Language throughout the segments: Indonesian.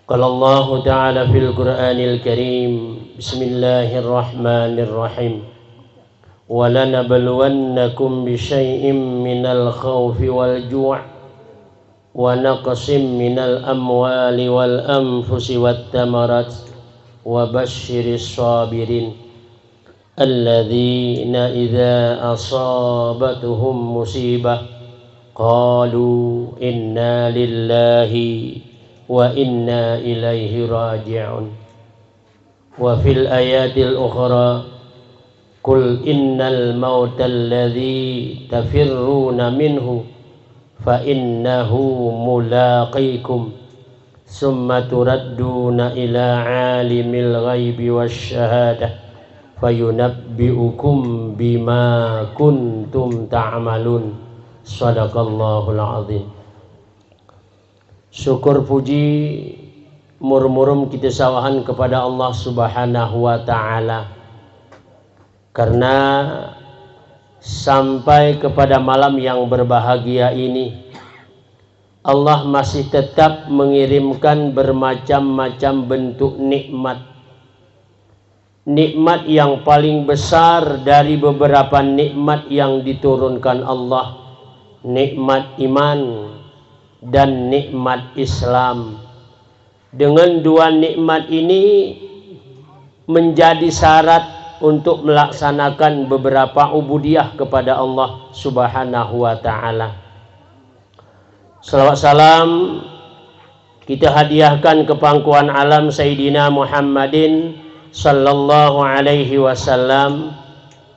قال الله تعالى في القرآن الكريم بسم الله الرحمن الرحيم ولنبلونكم بشيء من الخوف والجوع ونقص من الأموال والأنفس والثمرات وبشر الصابرين الذين إذا أصابتهم مصيبة قالوا إنا لله وإنا إليه راجعون وفي الآيات الأخرى قل إن الموت الذي تفرون منه فإنه ملاقيكم ثم تردون إلى عالم الغيب والشهادة فينبئكم بما كنتم تعملون. Sadaqallahul azim. Syukur puji murmurum kita sawahan kepada Allah Subhanahu wa taala karena sampai kepada malam yang berbahagia ini Allah masih tetap mengirimkan bermacam-macam bentuk nikmat. Nikmat yang paling besar dari beberapa nikmat yang diturunkan Allah, nikmat iman dan nikmat Islam. Dengan dua nikmat ini menjadi syarat untuk melaksanakan beberapa ubudiyah kepada Allah Subhanahu wa taala. Salawat salam kita hadiahkan ke pangkuan alam Sayyidina Muhammadin sallallahu alaihi wasallam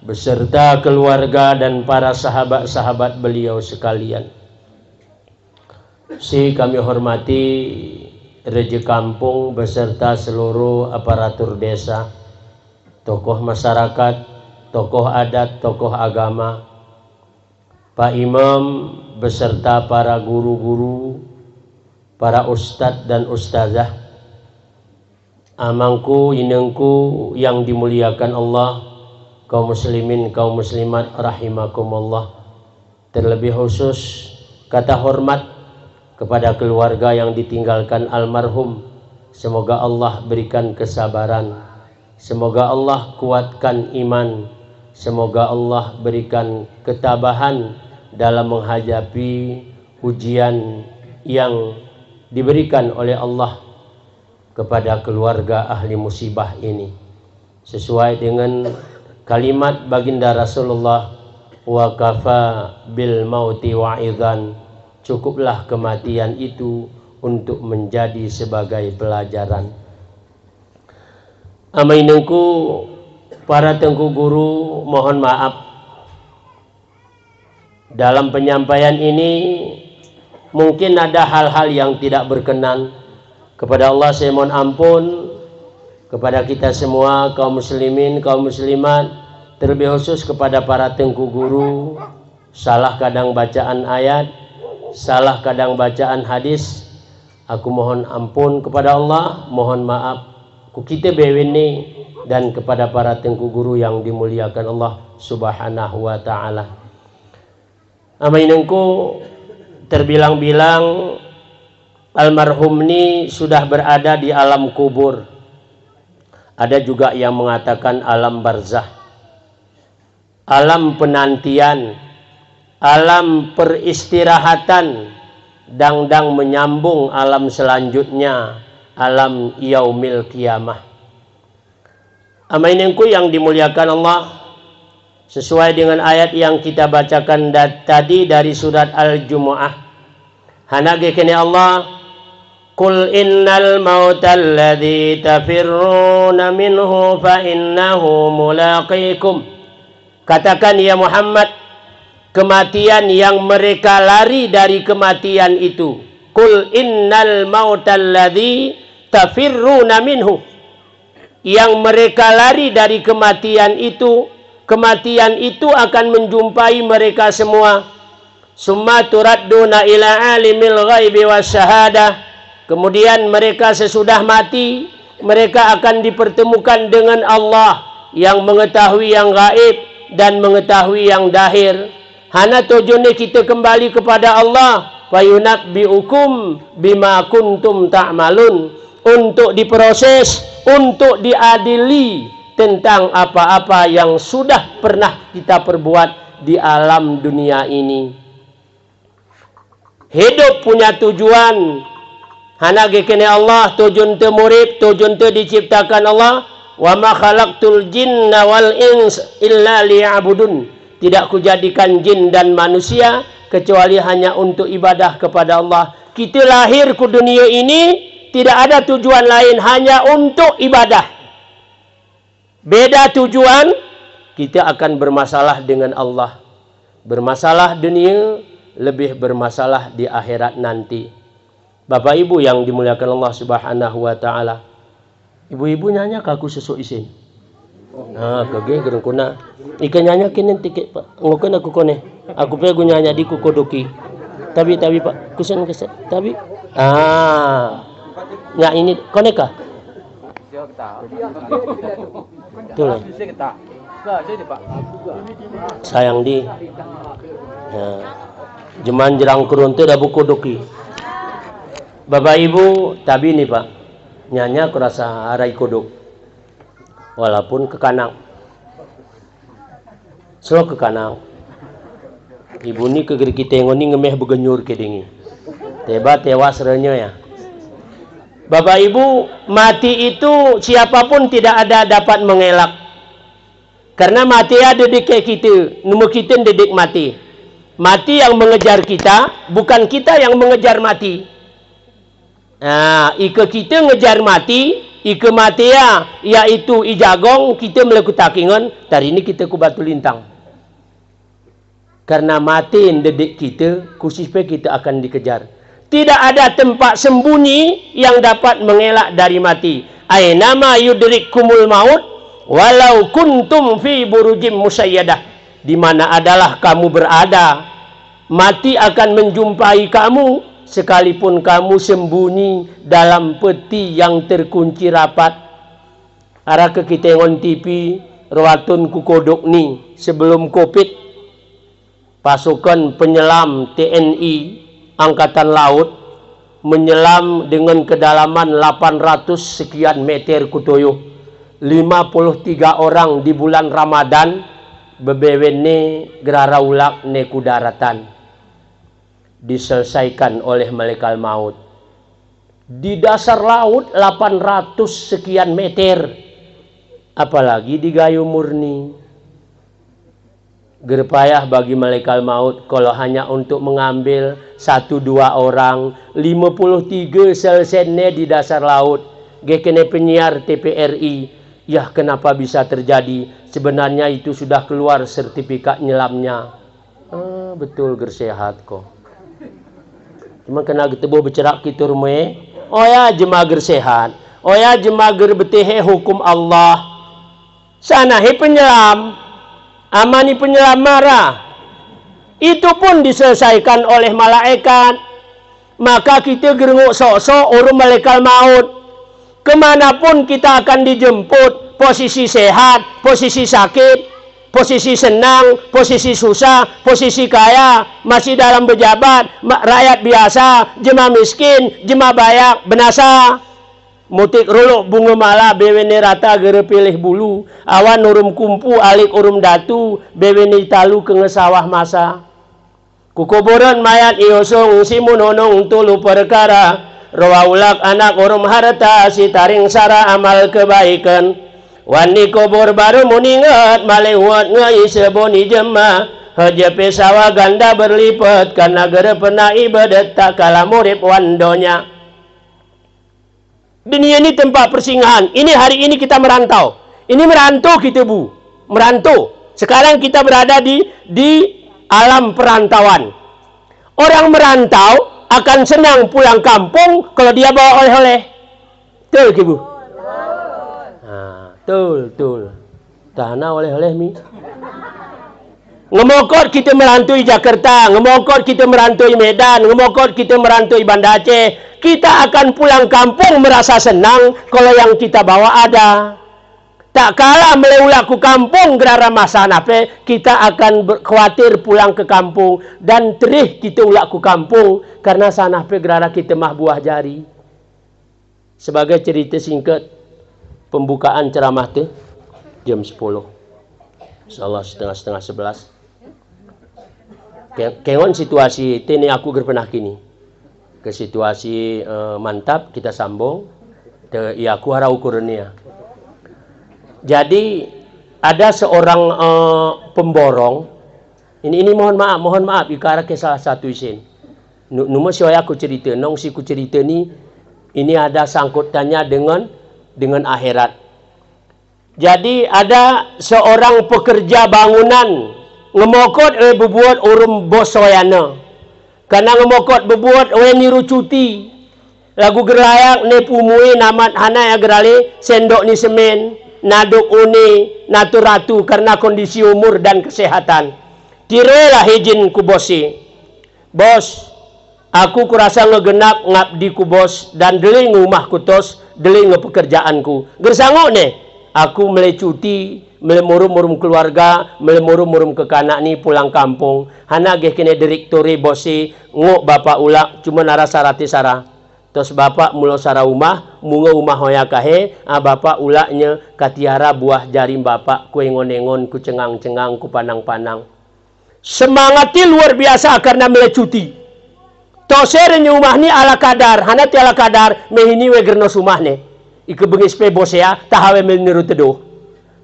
beserta keluarga dan para sahabat-sahabat beliau sekalian. Kami hormati Reje Kampung beserta seluruh aparatur desa, tokoh masyarakat, tokoh adat, tokoh agama, Pak Imam beserta para guru-guru, para ustadz dan ustazah, amangku, inengku yang dimuliakan Allah, kaum muslimin, kaum muslimat rahimakumullah. Terlebih khusus kata hormat kepada keluarga yang ditinggalkan almarhum. Semoga Allah berikan kesabaran, semoga Allah kuatkan iman, semoga Allah berikan ketabahan dalam menghadapi ujian yang diberikan oleh Allah kepada keluarga ahli musibah ini, sesuai dengan kalimat baginda Rasulullah, wa kafa bil mauti wa'idhan, cukuplah kematian itu untuk menjadi sebagai pelajaran. Amainengku, para tengku guru, mohon maaf dalam penyampaian ini mungkin ada hal-hal yang tidak berkenan. Kepada Allah saya mohon ampun, kepada kita semua kaum muslimin, kaum muslimat, terlebih khusus kepada para tengku guru, salah kadang bacaan ayat, salah kadang bacaan hadis. Aku mohon ampun kepada Allah, mohon maaf ku kita bewene dan kepada para tengku guru yang dimuliakan Allah Subhanahu wa taala. Amainengku, terbilang-bilang almarhum ini sudah berada di alam kubur. Ada juga yang mengatakan alam barzah, alam penantian, alam peristirahatan, dang-dang menyambung alam selanjutnya, alam yaumil kiamah. Amainengku yang dimuliakan Allah, sesuai dengan ayat yang kita bacakan tadi dari surat Al-Jumu'ah, hanage kene Allah, qul innal mautal ladzi tafirruna minhu fa innahu mulaqikum. Katakan ya Muhammad, kematian yang mereka lari dari kematian itu. Qul innal mautal ladzi tafirruna minhu. Yang mereka lari dari kematian itu akan menjumpai mereka semua. Summa turadduna ila alimil ghaibi wasyahadah. Kemudian mereka sesudah mati, mereka akan dipertemukan dengan Allah yang mengetahui yang gaib dan mengetahui yang dahir. Hana tojone kita kembali kepada Allah, fayunabbiukum bima kuntum ta'malun. untuk diproses, untuk diadili tentang apa-apa yang sudah pernah kita perbuat di alam dunia ini. Hidup punya tujuan. Hana gekene Allah tujuan teu murib, tujuan teu diciptakan Allah. Wa ma khalaqtul jinna wal ins illa liya'budun. Tidak kujadikan jin dan manusia kecuali hanya untuk ibadah kepada Allah. Kita lahir ke dunia ini tidak ada tujuan lain, hanya untuk ibadah. Beda tujuan, kita akan bermasalah dengan Allah. Bermasalah dunia, lebih bermasalah di akhirat nanti. Bapak Ibu yang dimuliakan Allah Subhanahu wa taala. Ibu-ibu nyanyi aku sesuk isin. Nah, kage gereng kuna. Ikan nyanyi kenen tiket Pak. Ngoken aku kone. Aku pe gu nyanyi di kukodoki. Tapi Pak, kusen keset. Tapi ya ini koneka. Tuh. Sayang di. Ya. Jeman jerang kurun teh da buku doki. Bapak Ibu, tapi nih Pak. Nyanya kurasa harai kodok. Walaupun ke kanang. Selo ke kanang. Ibu ni ke geri kita ngoni ngemeh begenyur ke dingi. Teba tewas renya ya. Bapak Ibu, mati itu siapapun tidak ada dapat mengelak. Karena mati ada di kita, nomor kita dedik mati. Mati yang mengejar kita, bukan kita yang mengejar mati. Nah, ika kita ngejar mati, ika mati ya, yaitu ijagong, kita melakukan takingan, hari ini kita ku batu lintang. Karena mati dedik kita, khususnya kita akan dikejar. Tidak ada tempat sembunyi yang dapat mengelak dari mati. Ainama yudrikkumul maut walau kuntum fi burujim musayyadah. Di mana adalah kamu berada, mati akan menjumpai kamu sekalipun kamu sembunyi dalam peti yang terkunci rapat. Ara ke kita ngon TV rawatun ku kodok ni sebelum Covid, pasukan penyelam TNI Angkatan Laut menyelam dengan kedalaman 800 sekian meter kutoyo. 53 orang di bulan Ramadan bebewene geraraulak ne kudaratan. Diselesaikan oleh malaikat maut. Di dasar laut 800 sekian meter. Apalagi di gayo murni. Gerpayah bagi malaikat maut kalau hanya untuk mengambil 1-2 orang, 53 selesainya di dasar laut. Gekene penyiar TPRI, ya kenapa bisa terjadi? Sebenarnya itu sudah keluar sertifikat nyelamnya. Betul gersehat kok. Cuma kena ketemu bercerak kita rumah. Oh ya jemager sehat. Oh ya jemager betehe hukum Allah. Sanahi penyelam. Amani penyelam marah. Itu pun diselesaikan oleh malaikat. Maka kita gerenguk sok-sok urung malaikat maut. Kemanapun kita akan dijemput. Posisi sehat, posisi sakit, posisi senang, posisi susah, posisi kaya, masih dalam pejabat, rakyat biasa, jemaah miskin, jemaah bayak, benasa. Mutik ruluk bunga mala, bewene rata gere pilih bulu, awan urum kumpu, alik urum datu, bewene talu ke ngesawah masa. Kukuburan mayat iosong, simunonong tulu perkara, rawaulak anak urum harta, si taring sara amal kebaikan. Wani kubur baru muningat malewat ngai seboni jema haja pesawa ganda berlipat karena gara pernah ibadat tak kalah murib wandonya. Dunia ini tempat persinggahan. Ini hari ini kita merantau. Ini merantau kita bu, merantau. Sekarang kita berada di alam perantauan. Orang merantau akan senang pulang kampung kalau dia bawa oleh-oleh. Betul ibu. Betul. Tanah oleh-oleh mi. Ngemokot kita merantui Jakarta, ngemokot kita merantui Medan, ngemokot kita merantui Banda Aceh. Kita akan pulang kampung merasa senang kalau yang kita bawa ada. Tak kalah melewat ke kampung gerara masa nape, kita akan khawatir pulang ke kampung dan terih kita ulak ke kampung karena sana pe gerara kita mah buah jari. Sebagai cerita singkat, pembukaan ceramah tu jam 10. InsyaAllah setengah 11. Kengon situasi ini aku pernah kini. Ke situasi mantap kita sambung. Ya aku harap ukurnya. Jadi ada seorang pemborong. Ini mohon maaf. Ikara ke salah satu isin. Nomor saya aku cerita. Nong si ku cerita ni. Ini ada sangkutannya dengan akhirat. Jadi ada seorang pekerja bangunan ngemokot berbuat urum bos soyana. Karena ngemokot berbuat niru cuti. Lagu gerayak ne pumui namat hana ya gerali sendok ni semen, naduk uni, naturatu karena kondisi umur dan kesehatan. Tirelah hijin ku bosi. Bos, aku kurasa ngegenap ngabdi ku bos dan deli ngumah ku tos, deli ngepekerjaanku. Gersangok ne, aku mulai cuti, mulai murum-murum keluarga, mulai murum-murum ke kanak ni pulang kampung. Hana ge kene direktori bosi ngok bapak ulak cuma narasa rati sarah. Tos bapak mulo sara umah, munga umah hoya kahe, bapak ulaknya katiara buah jarim bapak kue ngon-ngon ku cengang-cengang ku panang-panang. Semangatnya luar biasa karena mulai cuti. Toser rumah ni ala kadar, hanati ala kadar, mehini we gerno sumah ne. Ike bengis pe bos ya, tahawe meniru teduh.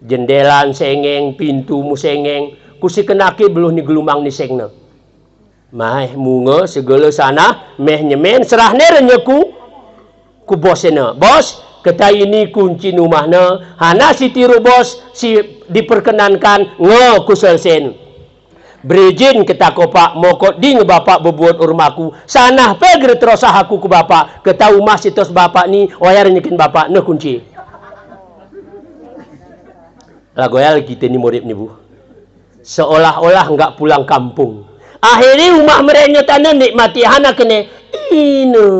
Jendelan sengeng, pintu mu sengeng, kusi kenaki beluh ni gelumang ni sengne. Mah munga segala sana, meh nyemen serah ne renyeku ku bosena. Bos, kata ini kunci rumahna, hana si tiru bos si diperkenankan ngo kuselsen. Berizin kita kopak mokot ding bapak berbuat urmaku sanah pegre terosah aku ke bapak ketahu masih tos bapak ni wayar nyekin bapak ne kunci lagoyal kita ni murid ni bu seolah-olah enggak pulang kampung akhirnya rumah merenya tanah nikmati hana kene ini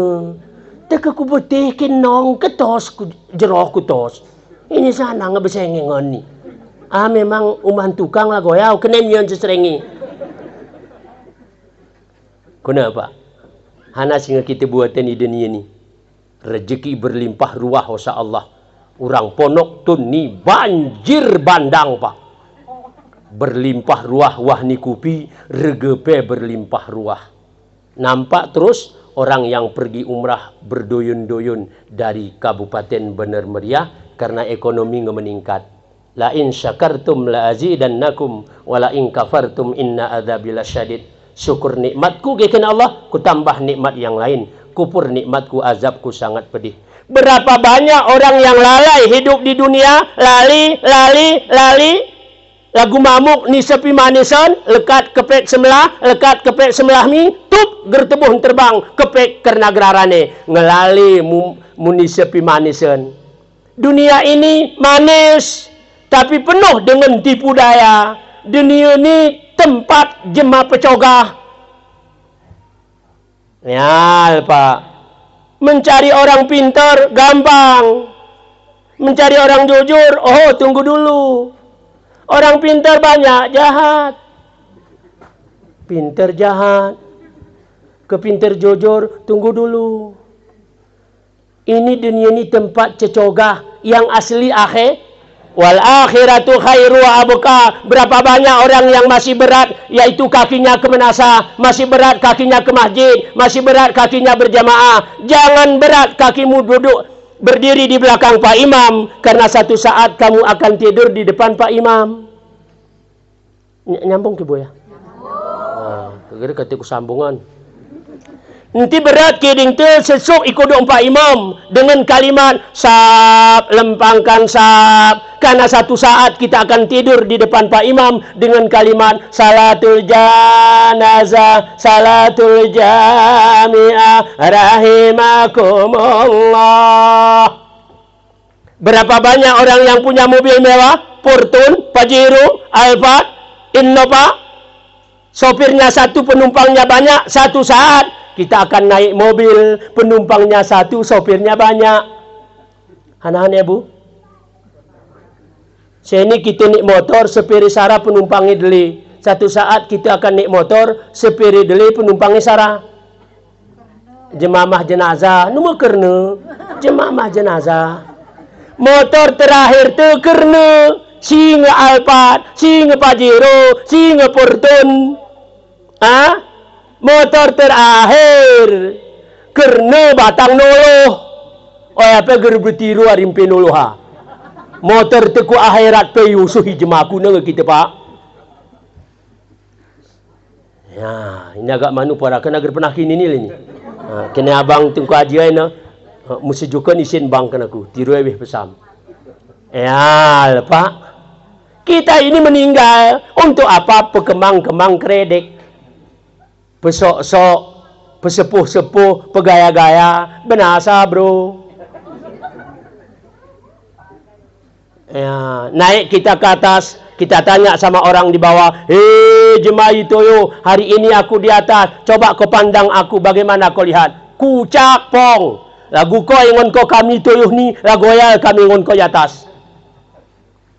teka ku betikin nong ketos ku jeroh ku tos ini sana ngebesengengon ni memang umah tukang lagoyal kene nyon seserengi. Kenapa? Hana singa kita buatan di dunia ni. Rezeki berlimpah ruah wasa Allah. Urang ponok tun ni banjir bandang pak. Berlimpah ruah wah ni kupi, regepe berlimpah ruah. Nampak terus orang yang pergi umrah berdoyun-doyun dari Kabupaten Bener Meriah karena ekonomi meningkat. La in syakartum la azidannakum wa la in kafartum inna adzabi lasyadid. Syukur nikmatku geken Allah, ku tambah nikmat yang lain. Kupur nikmatku, azabku sangat pedih. Berapa banyak orang yang lalai hidup di dunia, lali. Lagu mamuk ni sepi manisan, lekat kepek sebelah mi, tup gertebuh terbang kepek kerna gerarane. Ngelali muni sepi manisan. Dunia ini manis, tapi penuh dengan tipu daya. Dunia ini tempat jemaah pecogah. Ya, Pak. Mencari orang pintar gampang. Mencari orang jujur, tunggu dulu. Orang pintar banyak, jahat. Pintar jahat. Kepintar jujur, tunggu dulu. Ini dunia ini tempat cecogah yang asli akhir. Wal akhiratu khairu wa abqa. Berapa banyak orang yang masih berat, yaitu kakinya ke menasa, masih berat kakinya ke masjid, masih berat kakinya berjamaah. Jangan berat kakimu duduk berdiri di belakang Pak Imam, karena satu saat kamu akan tidur di depan Pak Imam. Nyambung ke Bu ya? Kira ketiku sambungan. Nanti berat kiding tu sesuk ikut Pak Imam dengan kalimat sab lempangkan sab. Karena satu saat kita akan tidur di depan Pak Imam dengan kalimat salatul janazah, salatul jami'ah, rahimakumullah. Berapa banyak orang yang punya mobil mewah, Fortune, Pajero, Alphard, Innova. Sopirnya satu, penumpangnya banyak. Satu saat kita akan naik mobil, penumpangnya satu, sopirnya banyak. Hana-hana Bu. Sini kita naik motor, sepiri sarah penumpangnya deli. Satu saat kita akan naik motor, sepiri deli penumpangnya sarah. jemamah jenazah nu karena jemamah jenazah. Motor terakhir teu karena singa Alphard, singa Pajero, singa Fortune. Motor terakhir karena batang noloh. Oh apa ger betiru arim penoloha. Motor teku akhirat pe yusuhi jemaku nang kita Pak. Ya, ini agak manu para kena ger pernah kini ni. Kena abang tengku aja na mesti juga isin bang kena aku tiru ebeh pesam. Ya, Pak. Kita ini meninggal untuk apa? Pekemang-kemang kredek. Pesok-sok, pesepuh-sepuh, pegaya-gaya, benasa bro. Ya, naik kita ke atas, kita tanya sama orang di bawah, jemaah itu yo, hari ini aku di atas, coba kau pandang aku, bagaimana kau lihat? Kucak pong, lagu kau ingon kau kami tuyuh ni, lagu ya kami ingon kau di atas.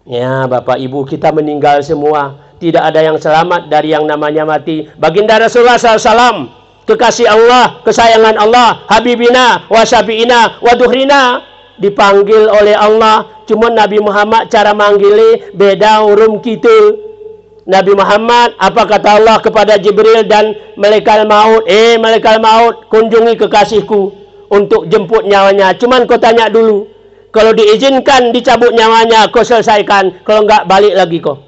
Ya, Bapak Ibu, kita meninggal semua, tidak ada yang selamat dari yang namanya mati. Baginda Rasulullah SAW, kekasih Allah, kesayangan Allah, Habibina, wa Syafi'ina, wa Duhrina, dipanggil oleh Allah. Cuma Nabi Muhammad cara manggilnya beda urum kita. Nabi Muhammad, apa kata Allah kepada Jibril dan malaikat maut? Malaikat maut, kunjungi kekasihku untuk jemput nyawanya. Cuman kau tanya dulu, kalau diizinkan dicabut nyawanya, kau selesaikan. Kalau enggak, balik lagi kau.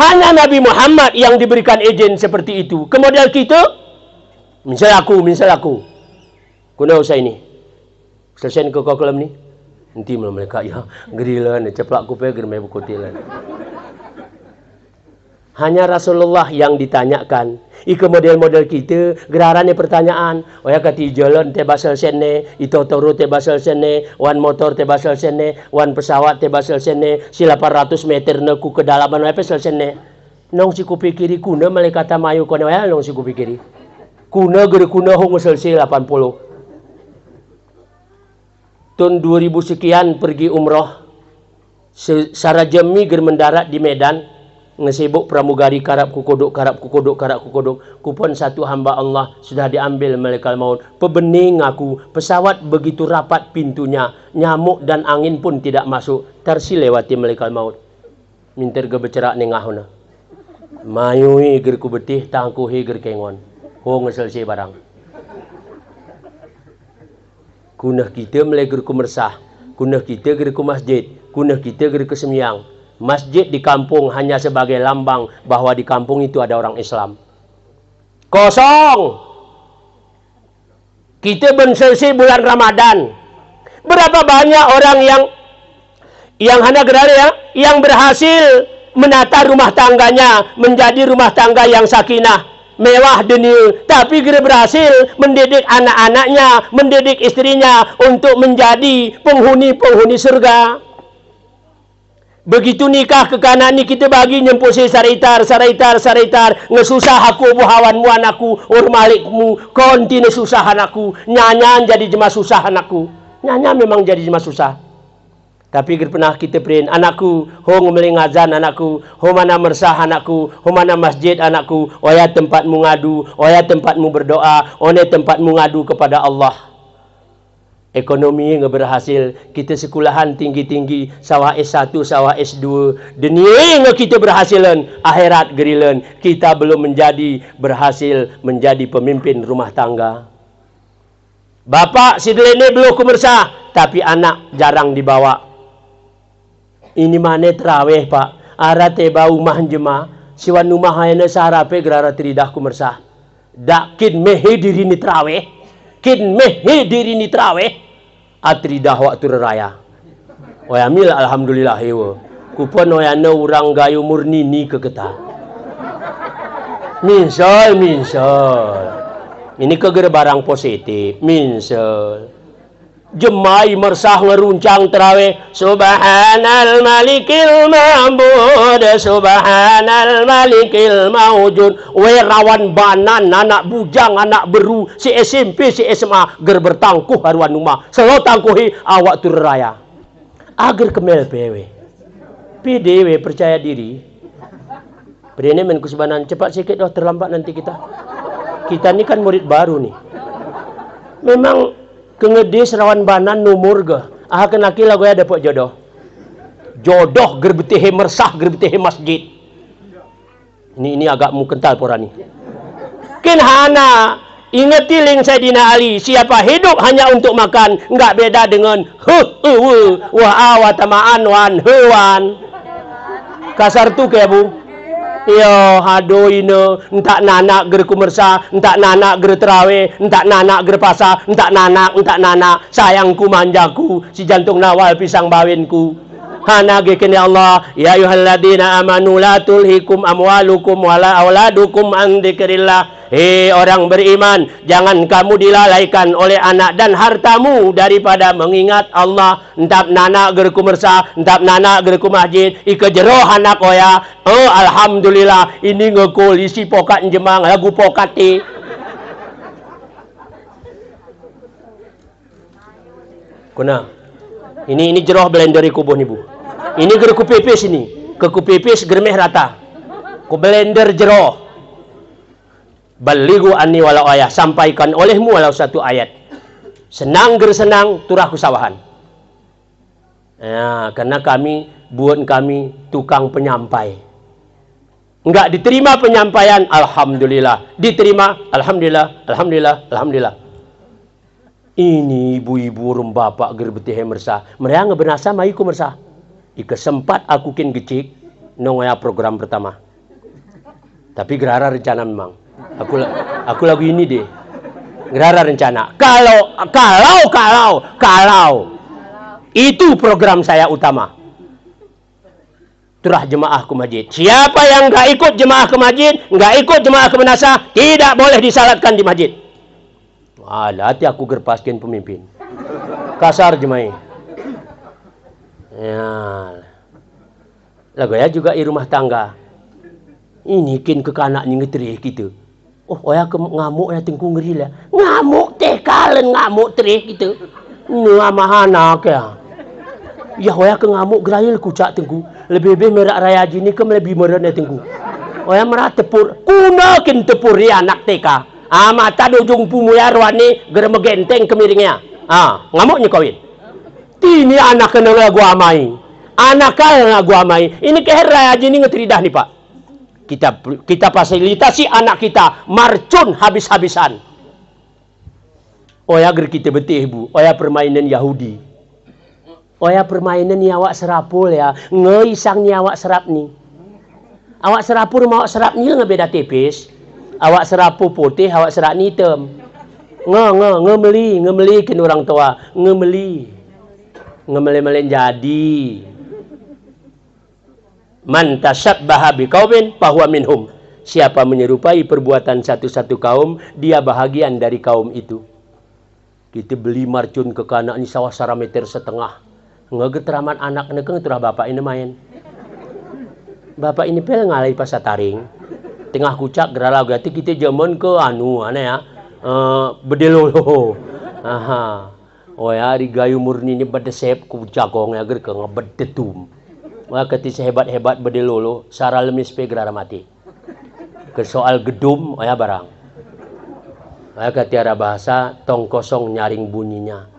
Hanya Nabi Muhammad yang diberikan izin seperti itu. Kemudian kita, misal aku. Kuna usah ini. Selesai kau kolam ni. Nanti mereka ya gerilan ceplak kupe germai bukotilan. Hanya Rasulullah yang ditanyakan. Ika model-model kita gerarannya pertanyaan. Ya kati jalan te basal sene, ito toro te basal sene, wan motor te basal sene, wan pesawat te basal sene, si 800 meter neku kedalaman apa basal sene. Nong si kupikiri kuna malaikat mayu kono ya nong si kupikiri. Kuna gere kuna hong selesai 80. Tahun 2000 sekian pergi umroh. Sarajemi ger mendarat di Medan. Ngesibuk pramugari karap kukodok. Kupon satu hamba Allah sudah diambil malaikat maut. Pebening aku. Pesawat begitu rapat pintunya. Nyamuk dan angin pun tidak masuk. Tersi lewati malaikat maut. Minter ge becerak nengahuna. Mayui ger ku betih tangkuhi ger kengon. Ho ngeselsi barang. Kunah kita meleger ku mersah, kunah kita ger ku masjid, kunah kita ger ke semyang. Masjid di kampung hanya sebagai lambang bahwa di kampung itu ada orang Islam. Kosong. Kita benselsi bulan Ramadan. Berapa banyak orang yang hana gerar ya, yang berhasil menata rumah tangganya menjadi rumah tangga yang sakinah. Mewah dunia, tapi dia berhasil mendidik anak-anaknya, mendidik istrinya untuk menjadi penghuni surga. Begitu nikah ke kanan ni kita bagi nyempusi saraitar, ngesusah aku buhawanmu anakku, urmalikmu, kontinu susah anakku, nyanyan jadi jemaah susah anakku. Nyanya memang jadi jemaah susah. Tapi pernah kita print, anakku, ho ngemeling azan anakku, ho mana mersah anakku, ho mana masjid anakku, oya tempatmu ngadu, oya tempatmu berdoa, one tempatmu ngadu kepada Allah. Ekonomi nggak berhasil, kita sekolahan tinggi-tinggi, sawah S1, sawah S2, dunia nggak kita berhasilan, akhirat gerilan, kita belum berhasil menjadi pemimpin rumah tangga. Bapak sidlene belum kumersah, tapi anak jarang dibawa. Ini mana terawih Pak, ara te bau mah jemaah, siwan numah hayana sarape gerara tridah kumersah. Dak kin mehe diri ni terawih, atridah waktu raya. Oyamil alhamdulillah hewa. Kupon oyana urang gayu murni ni keketa. Minsol. Ini keger barang positif, minsol. Jemai mersah ngeruncang terawih. Subhanal malikil ma'bud, subhanal malikil mawjud. Werawan banan, anak bujang, anak beru, si SMP, si SMA, ger bertangkuh haruan rumah. Selalu tangkuhi awak tur raya. Agar kemel PW. PDW percaya diri. Beri men kusebanan cepat sikit doh, terlambat nanti kita. Kita ini kan murid baru nih. Memang kengedi serawan banan numur ge. Ah kenaki lah gue dapat jodoh. Jodoh gerbetihe mersah gerbetihe masjid. Ini agak mu kental porani. Kin hana ingat tiling Sayyidina Ali, siapa hidup hanya untuk makan, enggak beda dengan wah tamaan wan hewan. Kasar tu ke Bu. Yo hado ino entak nanak ger kumersa, entak nanak ger terawe, entak nanak ger pasa, entak nanak sayangku manjaku, si jantung nawal pisang bawinku. Hana gekene Allah, ya ayyuhalladzina amanu la tulhikum amwalukum wala auladukum an dzikrillah. Hei orang beriman, jangan kamu dilalaikan oleh anak dan hartamu daripada mengingat Allah. Entap nana gerku mersa, entap nana gerku masjid, ike jero anak oya. Oh alhamdulillah, ini ngekul isi pokat jemang lagu pokati. Kuna, ini jeroh blender kubuh nih Bu. Ini gerku pipis ini, keku pipis germeh rata. Ku blender jeroh. Balighu anni walau ayah, sampaikan olehmu walau satu ayat. Senang gersenang turah kusawahan. Ya, karena buat kami tukang penyampai. Enggak diterima penyampaian, alhamdulillah. Diterima, alhamdulillah. Ini ibu-ibu rum bapak gerbetihe mersah. Mereka ngebenasa maiku mersah. Ika sempat aku kin gecik nongaya program pertama. Tapi gerara rencana memang. Aku lagu ini deh. Gerara rencana. Kalau itu program saya utama. Turah jemaah ke masjid. Siapa yang nggak ikut jemaah ke masjid, nggak ikut jemaah ke menasa, tidak boleh disalatkan di masjid. Wah, hati aku gerpaskin pemimpin. Kasar jemaah. Ya. Lagu ya juga di rumah tangga. Ini kin kekanak ngetrih gitu. Oh, oya ngamuk ya tengku ngeri lah. Ngamuk teh kalen ngamuk trih gitu. Nu amahana ya. Ya oya ke ngamuk gerayil kucak tengku. Lebih merak raya jini ke lebih meren ya tengku. Oya merah tepur. Kuna kin tepur ya anak TK. Mata dojung pumuyar wani gerem genteng kemiringnya. Ngamuknya kawin. Ini anak kena lagu amai. Anak kena lagu amai. Ini keherai aja ini ngetridah nih Pak. Kita fasilitasi anak kita marcun habis-habisan. Oya ger kita betih Bu. Oya permainan Yahudi. Oya permainan nyawak serapul ya. Ngeisang nyawak serap nih. Awak serapur mau serap nih ngebeda tipis. Awak serapu putih, awak serap nih hitam. Ngemeli kin orang tua. Ngemeli jadi. Man tashabbaha biqaumin fahuwa minhum. Siapa menyerupai perbuatan satu kaum, dia bahagian dari kaum itu. Kita beli marcun ke kanak ni sawah 1,5 meter. Ngegeteraman anak nekeng turah bapak ini main. Bapak ini pel ngalai pas taring. Tengah kucak gerala gati kita zaman ke ya. Bedelolo. Aha. Oh ya, rigayu murni ini bedesep ku jagong ya ger ke ngebedetum. Wah keti sehebat-hebat bedelolo, sara lemis pe gerara mati. Ke soal gedum, oh ya barang. Wah ketiara bahasa tong kosong nyaring bunyinya.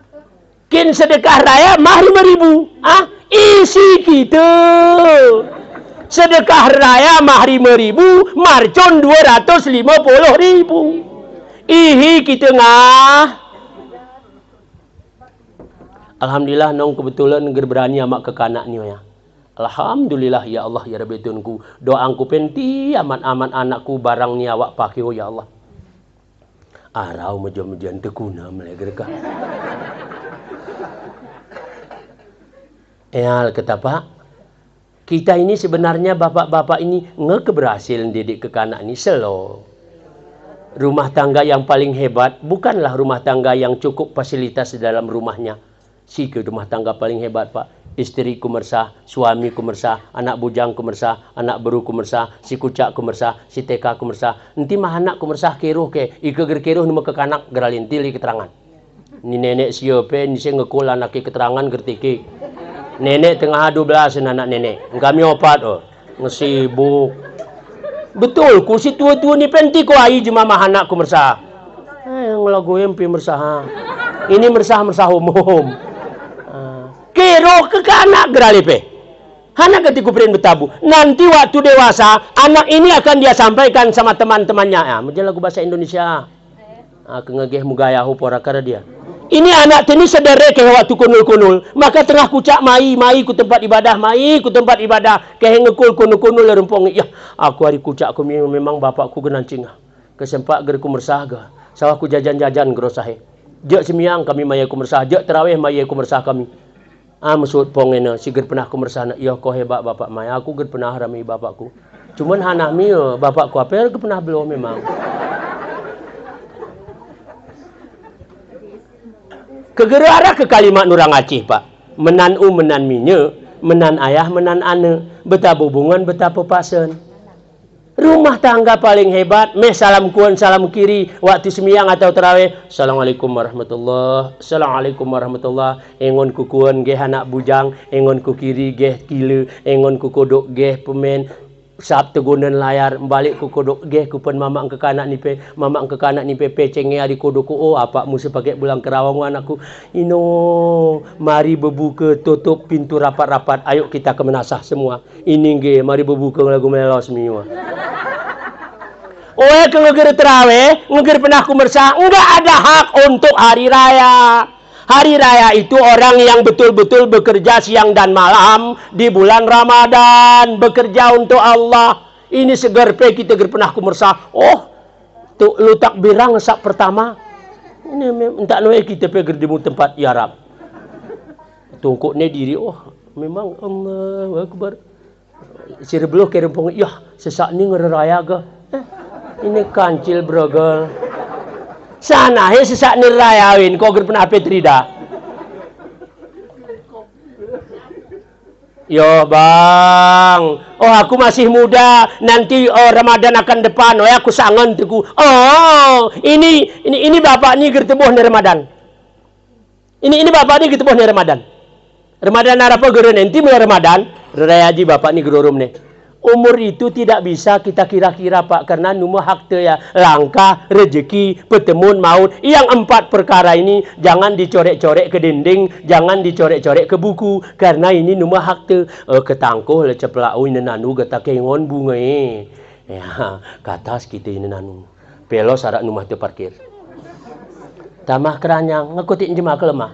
Kin sedekah raya mah 5.000. Isi gitu. Sedekah raya mah 5.000, marcon 250.000. Ihi kita ngah. Alhamdulillah nong kebetulan ger berani amak ke kanak ni ya. Alhamdulillah ya Allah ya Rabbi tunku. Doangku penti aman-aman anakku barang ni awak pakai oh ya Allah. Arau meja-mejan tekuna meleger ka. Kata Pak, kita ini sebenarnya bapak-bapak ini ngekeberhasilan didik ke kanak ni selo. Rumah tangga yang paling hebat bukanlah rumah tangga yang cukup fasilitas di dalam rumahnya. Si ke rumah tangga paling hebat Pak. Istri kumersah, suami kumersah, anak bujang kumersah, anak beru kumersah, si kucak kumersah, si TK kumersah. Nanti mah anak kumersah keruh ke, ike ger keruh nama ke kanak geralintili keterangan. Ni nenek siapa, ni saya ngekul anak keterangan gertiki. Nenek tengah 12 anak nenek. Kami opat oh. Ngesibuk. Betul, ku si tua-tua ni penti ko ai jema mah anak kumersah. lagu MP mersah. Ini mersah umum. Kero ke anak geralipe. Anak ketika beren betabu. Nanti waktu dewasa, anak ini akan dia sampaikan sama teman-temannya. Ya, menjadi lagu bahasa Indonesia. Kengegeh mugayahu pora kara dia. Ini anak ini sedere ke waktu kunul-kunul. Maka tengah kucak mai ku tempat ibadah, ku tempat ibadah. Ke ngekul kunul-kunul rempong. Ya, aku hari kucak aku memang bapakku genancing. Kesempat gerku mersah ga. Sawah ku jajan-jajan gerosahe. Jak semiang kami maya ku mersah, jak terawih maya ku mersah kami. Maksud pongena siger pernah ku mersah. Ya kau hebat bapak maya, aku ger pernah rami bapakku. Cuman hanami bapakku apa ke pernah belum memang. Kegerara ke kalimat nurang Aceh, Pak. Menan menan minye, menan ayah, menan ane. Betapa hubungan, betapa pasen. Rumah tangga paling hebat, salam kuan, salam kiri, waktu semiyang atau terawih. Assalamualaikum warahmatullah, assalamualaikum warahmatullah. Engon ku kuan geh anak bujang, engon ku kiri geh kile, engon ku kodok geh pemen. Sab tegunan layar, balik ku kodok geh ku pen mamak ke kanak nipe, pecenge ari kodok ku. Oh, apa musa pakai bulang kerawang anakku. Ino, mari berbuka tutup pintu rapat-rapat. Ayo kita ke menasah semua. Ini ge, mari berbuka lagu melos semua. Oh, ke ngeger terawih, ngeger pernah ku mersah. Enggak ada hak untuk hari raya. Hari raya itu orang yang betul-betul bekerja siang dan malam di bulan Ramadan, bekerja untuk Allah. Ini seger pe kita ger pernah kumersah. Oh, tu lu takbirang sak pertama. Ini entak noe kita pe ger di tempat Arab. Tungkuknya diri, oh memang Allahu Akbar. Sirebluh ke rempong, yah sesak ni ngeraya ga. Ini kancil brogol. Sana he sesak nirayawin kau ger pernah petrida. Yo bang, oh aku masih muda, nanti Ramadan akan depan, oh aku sangen teku. Oh ini bapak ni ger tebuh ni Ramadan. Ini bapak ni ger tebuh ni Ramadan. Ramadan apa ger nanti mulai Ramadan, raya haji bapak ni gerorum ni. Umur itu tidak bisa kita kira-kira Pak, karena numah hak ya langkah, rezeki, petemun, maut. Yang 4 perkara ini jangan dicorek-corek ke dinding, jangan dicorek-corek ke buku, karena ini numah hak ketangkuh leceplau ini nanu gata kengon bunga ya katas kita ini nanu pelo sarak numah tu parkir tamah keranyang ngekutin jemaah kelemah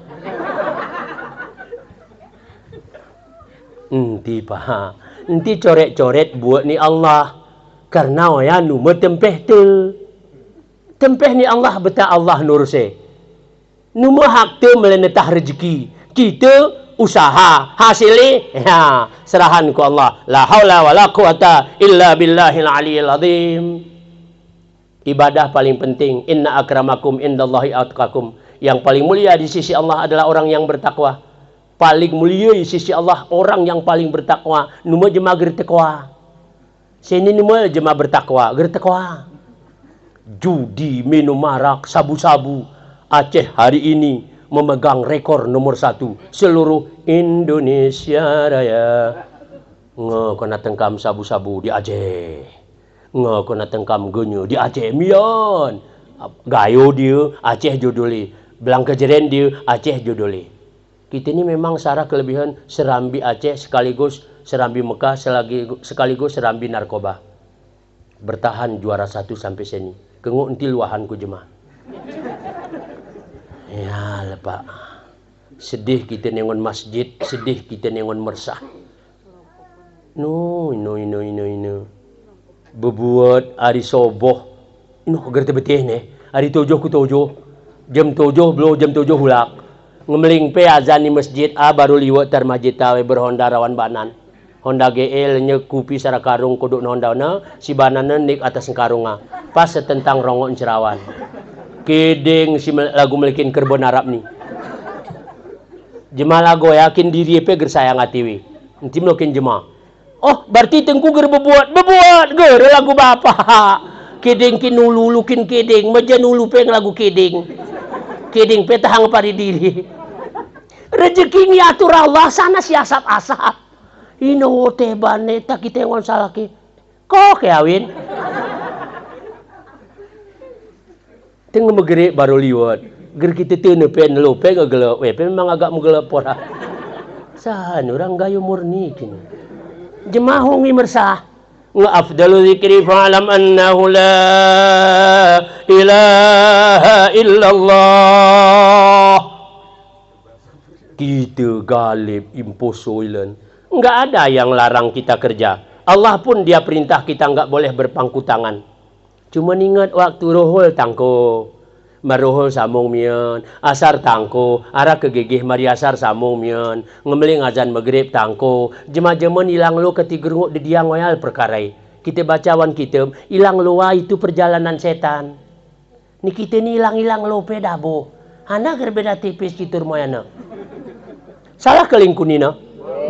Pak. Nanti coret-coret buat ni Allah. Karena ya nu tempeh tu. Tempeh ni Allah beta Allah nurse. Nu hak tu melenetah rezeki. Kita usaha hasilnya ya serahan ku Allah. La haula wala quwata illa billahil aliyil azim. Ibadah paling penting. Inna akramakum indallahi atqakum. Yang paling mulia di sisi Allah adalah orang yang bertakwa. Paling mulia di sisi Allah orang yang paling bertakwa. Numa jemaah gertekwa. Sini numa jemaah bertakwa, gertekwa. Judi, minum arak, sabu-sabu. Aceh hari ini memegang rekor nomor 1 seluruh Indonesia Raya. Kena tengkam sabu-sabu di Aceh. Kena tengkam genyo di Aceh mian. Gayo dia Aceh juduli. Belang kejeren dia Aceh juduli. Kita ini memang sarah kelebihan serambi Aceh sekaligus serambi Mekah sekaligus serambi narkoba. Bertahan juara 1 sampai sini. Kenguk enti luahan ku jemaah. Ya lepak. Sedih kita nengon masjid, sedih kita nengon mersah. No. Bebuat hari soboh. Gerti betih nih. Hari 7 ku 7. Jam 7 belum jam 7 hulak. Ngemeling pe azan di masjid baru liwat tar masjid tawe berhonda rawan banan. Honda GL nyekupi sara karung kuduk Honda na si banana nik atas karunga. Pas setentang rongok cerawan. Kedeng si lagu melikin kerbon Arab ni. Jemaah lagu yakin diri pe ger sayang atiwi. Nanti melokin jemaah. Oh, berarti tengku ger bebuat ger lagu bapak. Kedeng kinulu lukin kedeng, maja nulu pe lagu kedeng. Keding petahang pari diri. Rezeki ni atur Allah sana siasat asap. Ino tebane tak kita ngon salaki. Kok kawin. Tengah megeri baru liwat. Ger kita teu pen lope gegelep we memang agak menggelep pora. Sahan orang gayo murni kini. Jemaah hongi mersah. Nga afdalu dzikri fa'lam annahu la ilaha illallah. Kita galib impossible. Enggak ada yang larang kita kerja. Allah pun dia perintah kita enggak boleh berpangku tangan. Cuma ingat waktu rohol tangko. Marohol samong mian, asar tangko, arah kegegeh mari asar samong mian, ngemeling azan maghrib tangko, jema-jemen ilang lo ketigerunguk di diang wayal perkarai. Kita bacawan kitab, ilang lo itu perjalanan setan. Ni kita ni ilang-ilang lo pedabo. Hana berbeda tipis kitur moyana. Salah kelingkunina.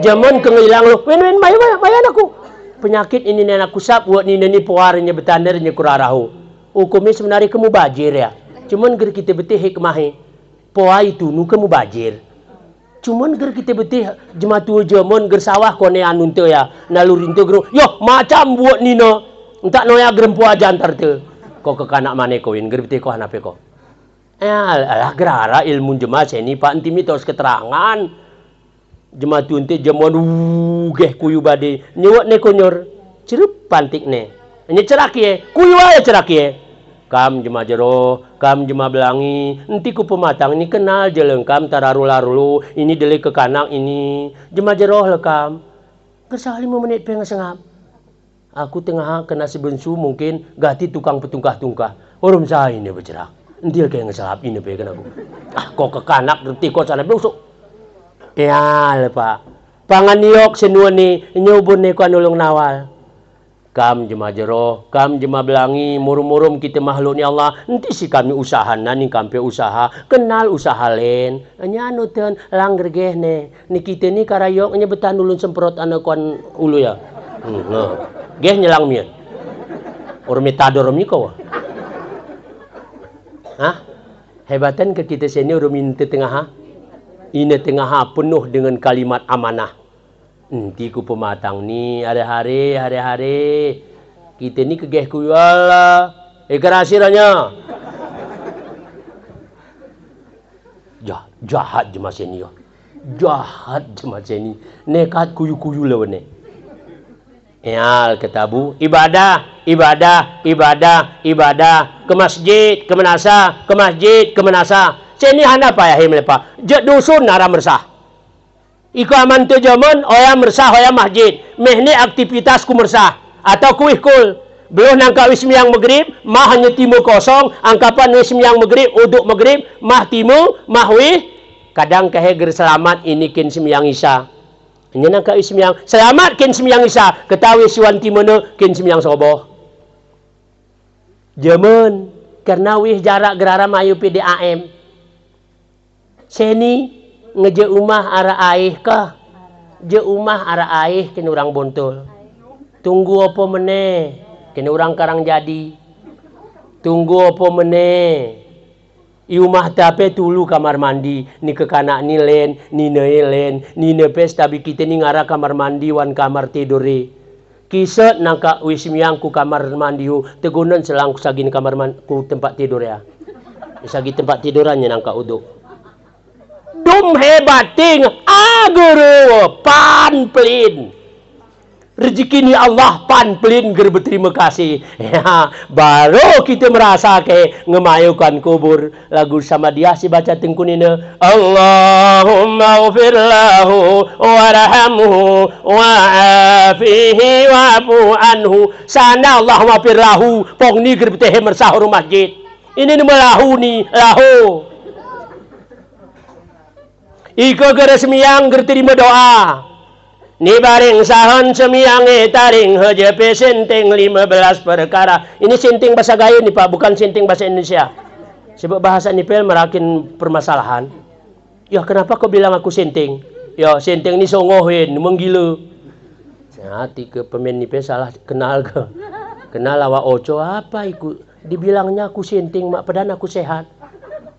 Jaman kengilang lo, wen mayan aku. Penyakit ini nenek kusap, buat ni puarnya betandernya kurarahu. Hukumnya sebenarnya kamu bajir ya. Cuman ger kita betih hikmah poa itu nu kamu bajir. Cuman ger kita betih jematu jaman ger sawah kone anun teu ya nalurin teu gero yo macam buat nina entak noya gerem poa jantar teu kok ke kanak mane koin ger betih ko hanape ko alah gerara ilmu jemaah seni pak enti mitos keterangan jematu ente jaman geh kuyu bade nyewak ne konyor cerup pantik ne nya cerak ye kuyu ae cerak ye. Kam jema jero, kam jema belangi, enti ku pematang ini kenal jeleng kam tararu-larulu, ini dele ke kanak ini, jema jero lekam. Kesah 5 menit pengen sengap. Aku tengah kena sebensu mungkin gati tukang petungkah-tungkah. Orang saya ini bercerak. Enti kayak ngesahap ini pengen aku. Ah kok ke kanak ngerti kok sana busuk. Ya lepa. Pangan niok senuan ni nyubun ni ku anulung nawal. Kam jema jero, kam jema belangi, murum-murum kita makhluk ni Allah. Nanti si kami usaha nani kampe usaha, kenal usaha lain. Nya anu ten langger geh ne. Ni kita ni karayok nya betan ulun semprot anu kuan ulu ya. Geh nyelang mian. Orang metador mi ko. Hah? Hebatan ke kita sini orang minta tengah. Ini tengah penuh dengan kalimat amanah. Nanti ku pematang ni hari-hari kita ni kegeh ku Allah ikarasiranya jahat je macam ni jahat je macam ni nekat kuyu-kuyu lawan ni ketabu ibadah ke masjid ke menasa sini hana apa ya himlepa je dusun nara mersah Iko aman tu jaman, oya mersah, oya masjid. Meh ni aktivitas ku mersah. Atau kuih kul. Belum nangka wismiyang maghrib, mah hanya timu kosong. Angkapan wismiyang maghrib, uduk maghrib, mah timu, mah wih. Kadang keheger selamat, ini kin semiyang isya. Ini nangka wismiyang. Selamat kin semiyang isya. Ketahui siwan timene, kin semiyang soboh. Jaman, karena wih jarak gerara mayu PDAM. Seni, ngeje umah arah aih kah? Je umah arah aih kini orang Bontul. Tunggu apa meneh? Kini orang Karang Jadi. Tunggu apa meneh? I umah tape tulu kamar mandi. Ni ke kanak ni len, ni len, ni nepes tapi kita ni ngarah kamar mandi wan kamar tiduri. Kiset nangka wismiyang ku kamar mandi hu tegunan selang sagin kamar mandi ku tempat tidur ya. Sagi tempat tidurannya nangka uduk. Dum hebating aguru pan pelin rezeki ni Allah pan pelin ger berterima kasih ya, baru kita merasa ke ngemayukan kubur lagu sama dia si baca tengkunina Allahumma ghfir lahu warhamhu wa'afihi wa'fu anhu sana Allahumma ghfir lahu pong ni ger beteh mersahur masjid ini ni melahu ni lahu Iko gara semiyang gerterima doa. Ni bareng sahon semiyang taring hejepe senting 15 perkara. Ini senting bahasa Gayo nih Pak, bukan senting bahasa Indonesia. Sebab bahasa nipel merakin permasalahan. Ya kenapa kau bilang aku senting? Ya senting ni songohin, menggila. Hati ke pemain nipel salah kenal ke? Kenal awak oco apa ikut? Dibilangnya aku senting mak padahal aku sehat.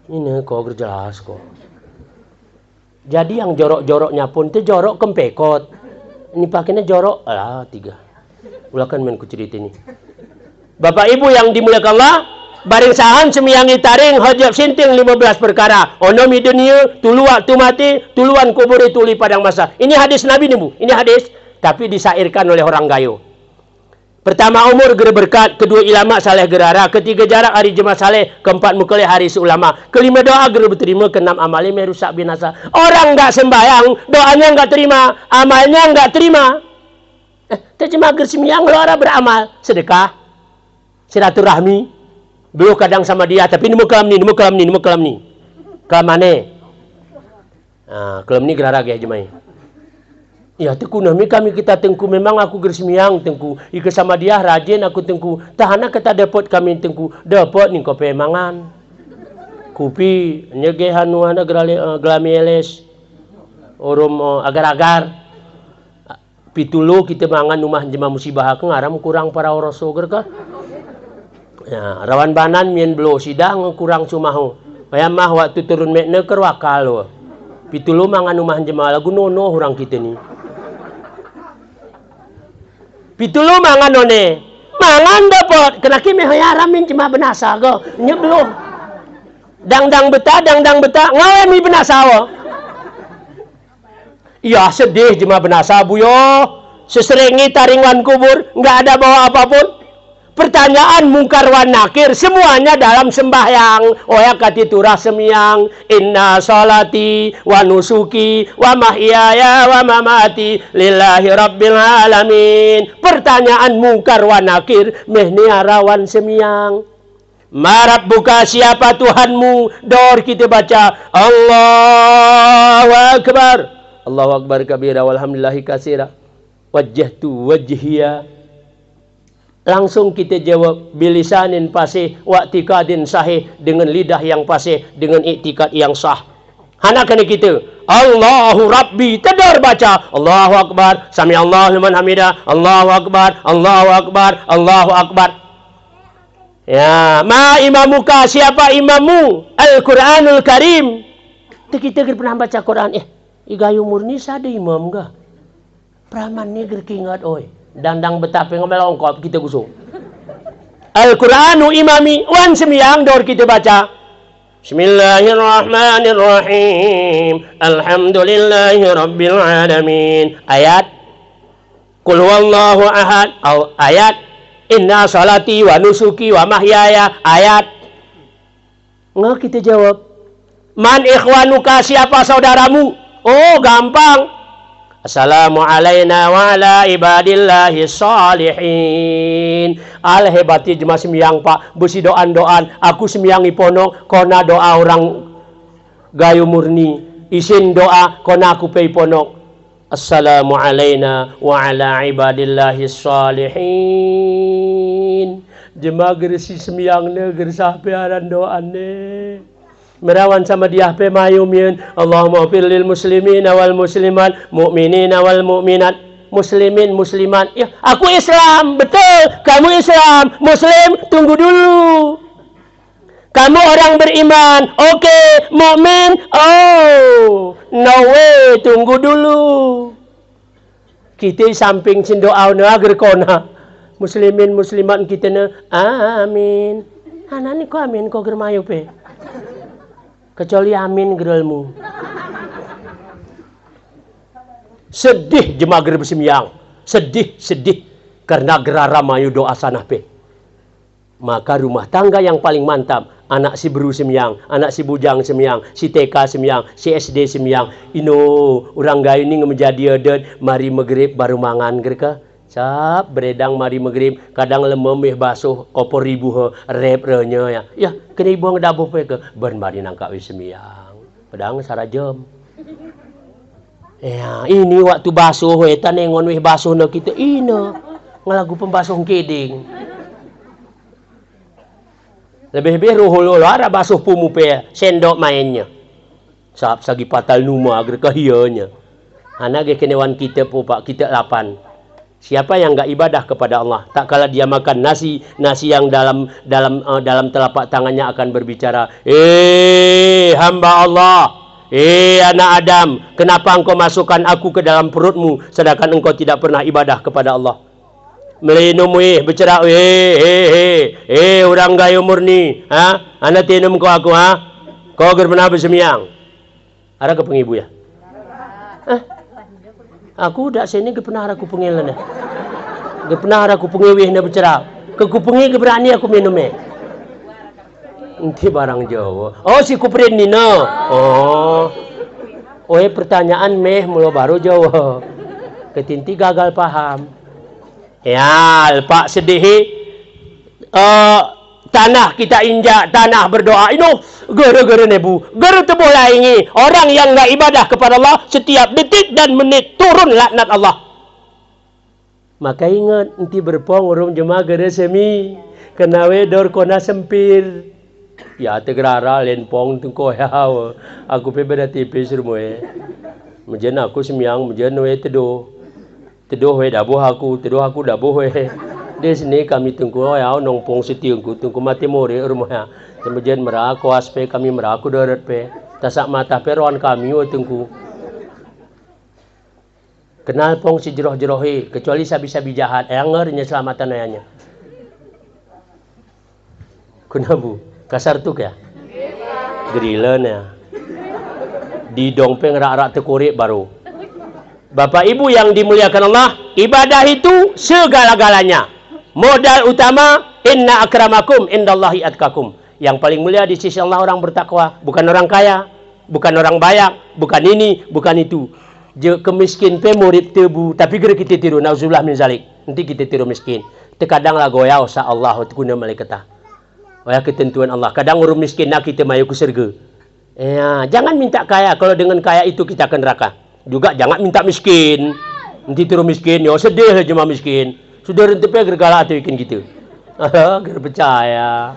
Ini kau berjelas kok. Jadi yang jorok-joroknya pun itu jorok kempekot. Ini pakainya jorok. Alah 3. Ulakan main ku cerita ini. Bapak Ibu yang dimuliakan Allah, Baring sahan semiangi taring hajab sinting 15 perkara. Ono mi dunia, tulu waktu mati, tuluan kubur tuli padang masa. Ini hadis Nabi nih Bu. Ini hadis tapi disairkan oleh orang gayo. Pertama umur ger berkat, kedua ilama saleh gerara, ketiga jarak hari jemaah saleh, keempat mukallaf hari seulama, kelima doa ger berterima, keenam amalnya merusak binasa. Orang enggak sembahyang, doanya enggak terima, amalnya enggak terima. Terjemah ger sembahyang lo beramal, sedekah, silaturahmi. Belum kadang sama dia, tapi ini mau kelam ni. Kelam mana? Kelam ni gerara ya jemaah. Ya tengku nami kami kita tengku memang aku gersmiang tengku. Ika sama dia rajin aku tengku. Tahana kata dapat kami tengku. Dapat ni kopi mangan. Kupi nyege hanuana glamieles. Orom agar-agar. Pitulu kita mangan rumah jemaah musibah ke ngaram kurang para oroso ka. Ya, rawan banan mien belo sidang kurang sumahu. Bayam mah waktu turun mekne keur wakal. Pitulu mangan rumah jemaah lagu nono orang kita ni. Pitulu mangan none. Mangan dapat. Kenaki mehayaramin cuma benasa go. Nya belum. Dang betah. Ngawe mi benasa wo. Ya sedih cuma benasa bu yo. Seserengi taringan kubur, enggak ada bawa apapun. Pertanyaan mungkar wan nakir semuanya dalam sembahyang. Oya katiturah semiyang. Inna salati wa nusuki wa mahyaya wa mamati lillahi rabbil alamin. Pertanyaan mungkar wan nakir mehniarawan semiyang. Marab buka siapa Tuhanmu? Dor kita baca Allahu Akbar. Allahu Akbar kabira walhamdulillahi kasira. Wajjahtu wajhiya. Langsung kita jawab bilisanin fasih wa i'tiqadin sahih, dengan lidah yang fasih, dengan i'tikad yang sah. Hanakan kita Allahu Rabbi, tedor baca Allahu Akbar, sami Allahu liman hamidah, Allahu Akbar, Allahu Akbar, Allahu Akbar. Ya, ma imamuka, siapa imammu? Al-Qur'anul Karim. Kita pernah baca Quran, igayu murni sada imam ga? Praman ni gerkingat oi. Dandang betapa ngomelongkop kita gusung. Al-Qur'anu imami wan semiyang dor kita baca. Bismillahirrahmanirrahim. Alhamdulillahi rabbil alamin. Ayat Qul huwallahu ahad. Ayat Inna salati wa nusuki wa mahyaya. Ayat. Nggak kita jawab. Man ikhwanuka, siapa saudaramu? Oh, gampang. Assalamu alayna wa ala ibadillahi salihin. Al hebati jemaah semiyang pak. Besi doan-doan. Aku semiyang iponok. Kona doa orang gayu murni. Isin doa. Kona aku pei ponok. Assalamu alayna wa ala ibadillahi salihin. Jemaah gersi semiyang ne. Gersah piaran doan ne. Merawan sama dia pe mayumin. Allahumma fir lil muslimin wal muslimat, mu'minin wal mu'minat, muslimin muslimat. Ya, aku Islam, betul. Kamu Islam, Muslim, tunggu dulu. Kamu orang beriman, oke. Mukmin, oh, no way, tunggu dulu. Kita samping sindoa na agar kona. Muslimin muslimat kita na, amin. Hanani ko amin ko germayu pe. Kecuali amin gerelmu. Sedih jemaah gerem semiyang. Sedih. Karena gerara mayu doa sanah pe. Maka rumah tangga yang paling mantap. Anak si beru semiyang. Anak si bujang semiyang. Si TK semiyang. Si SD semiyang. Ino orang gayu ini menjadi adat. Mari maghrib baru mangan gerka. Cap beredang mari maghrib. Kadang lememeh basuh. Opor ribu he. Rep renya ya. Ya kena ibu ngedabuh pe ke. Ben mari nangkak wis semiyang. Pedang sarajam. Ya ini waktu basuh we. Tanengon weh basuh na kita. Ina. Ngelagu pembasuh keding. Lebih-lebih ruhul ada basuh pumu pe. Sendok mainnya. Sap sagi patal numa agar kehianya. Anak kenewan kita po pak. Kita 8. Siapa yang enggak ibadah kepada Allah, tak kala dia makan nasi yang dalam telapak tangannya akan berbicara, hamba Allah, anak Adam, kenapa engkau masukkan aku ke dalam perutmu sedangkan engkau tidak pernah ibadah kepada Allah? melinum bercerak orang gayo murni, anak tinum kau aku kau gerbenah bersemiang. Ada ke pengibu ya? Aku dak sini ke pernah aku pengilan ya. Ke pernah aku pengiwih na bercerak. Ke kupengi ke berani aku minum Nanti barang Jawa. Oh si kuprin ni no. Pertanyaan mula baru Jawa. Ketinti gagal paham. Ya, Pak sedih. Tanah kita injak, tanah berdoa. Ini gara-gara nebu. Gara terbola ini. Orang yang enggak ibadah kepada Allah setiap detik dan menit turun laknat Allah. Maka ingat nanti berpong urung jemaah gara semi. Kenawe dor kona sempir. Ya tegrara lenpong tungko ya. Aku pe beda tipis rumah. Mejen aku semiang, mejen we teduh. Teduh we dabuh aku dabuh we. Di sini kami tunggu ya nongpong setiungku tunggu mati mori rumahnya. Kemudian meraku aspe kami meraku darat pe. Tasak mata peron kami tunggu. Kenal pong si jeroh-jerohi kecuali sabi-sabi jahat. Anger selamatan ayahnya. Kunabu kasar tuh ya. Gerilan ya. Di dongpeng rak-rak tekurik baru. Bapak Ibu yang dimuliakan Allah, ibadah itu segala-galanya. Modal utama, inna akramakum indallahi atqakum. Yang paling mulia di sisi Allah orang bertakwa, bukan orang kaya, bukan orang bayak, bukan ini, bukan itu. Kemiskin pe murid tebu, tapi gara kita tiru nauzubillah min zalik. Nanti kita tiru miskin. Terkadang lah goyah sa Allah guna malaikatah. Wah ketentuan Allah. Kadang urung miskin nak kita mayu ke surga. Ya, jangan minta kaya, kalau dengan kaya itu kita akan neraka. Juga jangan minta miskin. Nanti tiru miskin, ya sedih aja mah miskin. Sudah rentepe gergala atau ikan gitu. Ger percaya.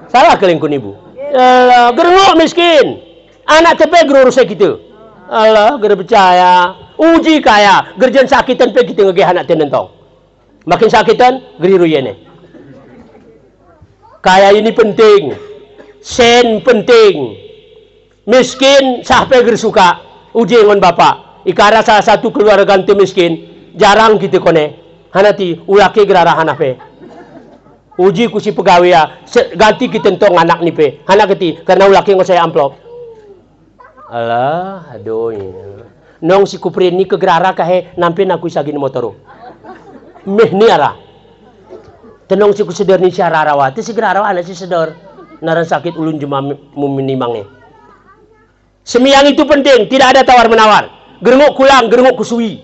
Salah kelingkun ibu. Alah, gerngok miskin. Anak tepe gerurus gitu. Alah, ger percaya. Uji kaya, gerjan sakitan pe kita ngegeh anak tenentong. Makin sakitan, geriru yene. Kaya ini penting. Sen penting. Miskin sampai gersuka. Uji dengan bapak. Ikara salah satu keluarga ganti miskin. Jarang kita kone. Hanati ulake gerara hanape. Uji kusi pegawai ya. Ganti kita tentang anak ni pe. Hanak keti karena ulake ngo saya amplop. Alah, aduh. Nong si kuprin ni ke gerara kahe nampi aku isagin motoro. Meh ni ara. Tenong si kusedar ni siara rawa. Ti si gerara ana si sedar. Naran sakit ulun jema muminimangnya. Semiang itu penting, tidak ada tawar-menawar. Gerengok kulang, gerengok kusui.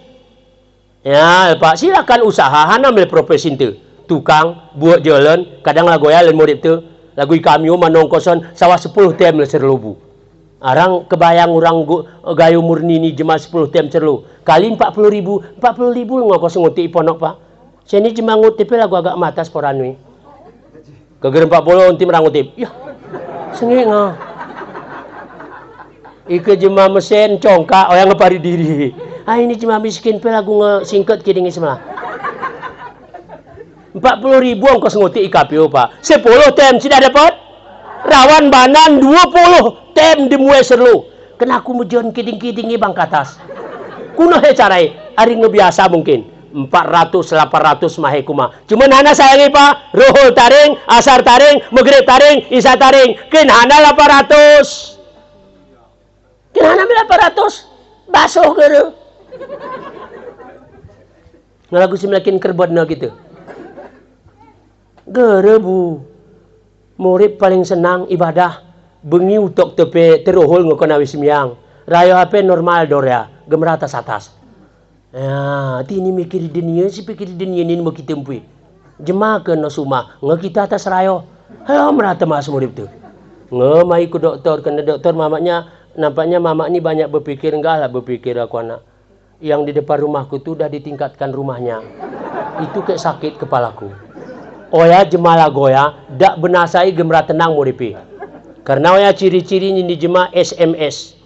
Ya, Pak, silakan usaha, hana mel profesi itu. Tukang, buat jalan, kadang lagu ya, lain murid itu. Lagu kami manongkoson, sawah 10 tem serlubu. Arang kebayang orang gayu murni ni jema 10 tem serlu. Kali 40.000 ngokos nguti ponok, Pak. Sini jema ngutip lagu agak matas poranwi. Keger 40 unti merang ngutip. Ya, sengit ngah. Ike jema mesin congkak yang ngepari diri. Ini cuma miskin pe lagu ngesingket kiding sebelah. 40.000 ongkos nguti IKPO Pak. 10 tem sudah dapat. Rawan banan 20 tem dimue serlu. Kena aku mujon kiding-kidingi bang katas. Kuno he carai. Ari ngebiasa mungkin. 400 800 mahe kuma. Cuman hana sayangi Pak. Ruhul taring, asar taring, maghrib taring, isya taring. Kin hana 800. Kenapa 800? Basuh ke? Ngalagu si melakin kerbon na gitu. Gere bu. Murid paling senang ibadah. Bengi utok tepe teruhul ngokonawi semyang. Rayo HP normal dorea. Gemer atas. Ya, tini mikir dunia si pikir dunia ini mau kita empui. Jemaah ke nasuma. Kita atas rayo. Hayo merata mas murid tu. Ngemai ku dokter. Kena dokter mamanya. Nampaknya mama ini banyak berpikir. Enggak lah berpikir aku anak. Yang di depan rumahku itu udah ditingkatkan rumahnya. Itu kayak sakit kepalaku. Oh ya jemalah goya. Dak benasai gemra tenang muripi. Karena ya ciri-ciri ini jemaah SMS.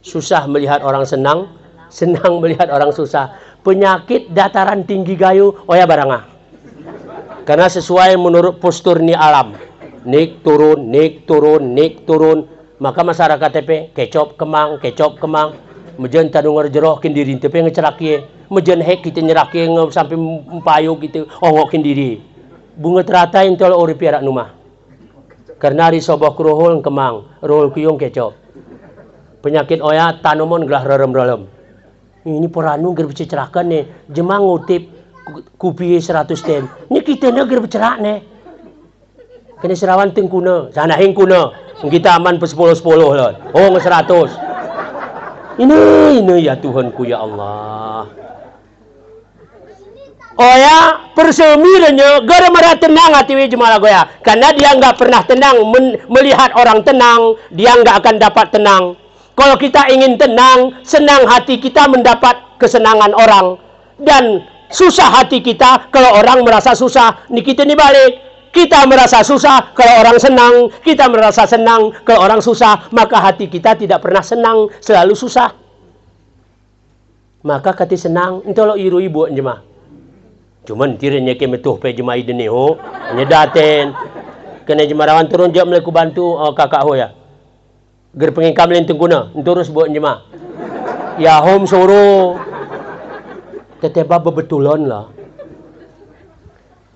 Susah melihat orang senang. Senang melihat orang susah. Penyakit dataran tinggi gayu. Oh ya barangah. Karena sesuai menurut postur ni alam. Nik turun, nik turun, nik turun. Maka masyarakat TP kecop kemang. Mejen tanu ngerjerohkin diri tapi ngecerakye. Mejen hek kita nyerakye sampai mpayo kita ongokin diri. Bunga teratai intol ori piarak numah. Karena ri sobok ruhul kemang, ruhul kuyung kecok. Penyakit oya tanumon gelah rerem-rerem. Ini poranu ger becerakan nih. Jemang ngutip kupi 100 ten. Ini kita ger becerak nih. Kena serawan tengkuna, sana hengkuna. Kita aman pe-10 lah. Oh, 100. Ini ya Tuhanku ya Allah. Oh ya, persemirannya gara marah tenang hati jemaah goya. Karena dia nggak pernah tenang melihat orang tenang, dia nggak akan dapat tenang. Kalau kita ingin tenang, senang hati kita mendapat kesenangan orang. Dan susah hati kita kalau orang merasa susah, nih kita nih balik. Kita merasa susah kalau orang senang, kita merasa senang kalau orang susah, maka hati kita tidak pernah senang, selalu susah. Maka kati senang, itu lo iru ibu jemaah. Cuman tiranya ke metuh pe jemaah ini ho, nyedaten. Kena jemarawan turun jam meleku bantu kakak ho ya. Ger pengen kamlin tengguna, terus buat jemaah. Ya home soro. Teteba bebetulan lah.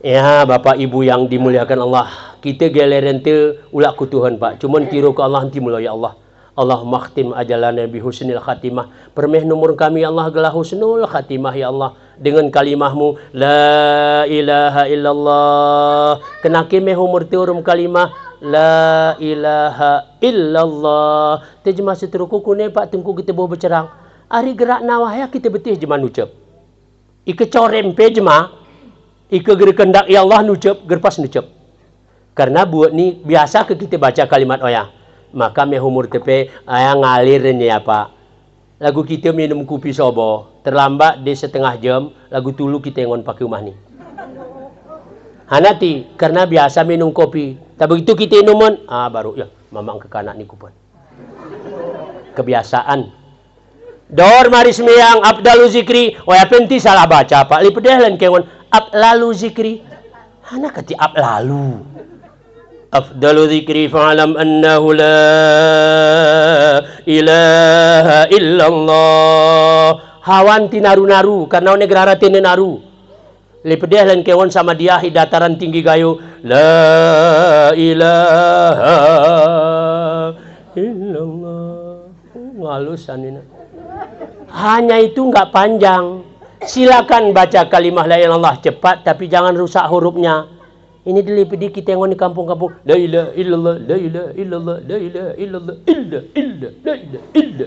Ya Bapak Ibu yang dimuliakan Allah, kita geleren te ulak ku Tuhan Pak. Cuman tiru ke Allah nanti mula ya Allah. Allah makhtim ajalana bi husnil khatimah. Permeh nomor kami Allah gelah husnul khatimah ya Allah. Dengan kalimahmu la ilaha illallah. Kenake meh umur turum kalimah la ilaha illallah. Terjemah seteruku kune Pak tengku kita bawa bercerang. Ari gerak nawah ya kita betih jema nucap. Ike corem pe jema. Ike ger kendak ya Allah nucap gerpas nucap. Karena buat ni biasa ke kita baca kalimat oya. Maka meh umur tepe aya ngalirnya ya Pak. Lagu kita minum kopi sobo, terlambat di setengah jam, lagu tulu kita ngon pakai rumah ni. Hanati karena biasa minum kopi. Tak begitu kita minuman, baru ya mamang ke kanak ni kupon. Kebiasaan. Dor maris meyang abdalu zikri, oya penti salah baca Pak. Lipedeh lan kengon ablalu zikri. Hana kati ablalu. Afdalu zikri fa'alam annahu la ilaha illallah. Hawan ti naru-naru karena negara tine naru. Lepedeh lan kewon sama dia di dataran tinggi gayo la ilaha illallah. Ngalusan ini. Hanya itu enggak panjang. Silakan baca kalimah la ilaha illallah cepat tapi jangan rusak hurufnya. Ini dilipidi kita yang di kampung-kampung. La ilaha illallah, la ilaha illallah, la ilaha illallah, illa, la ilaha illa.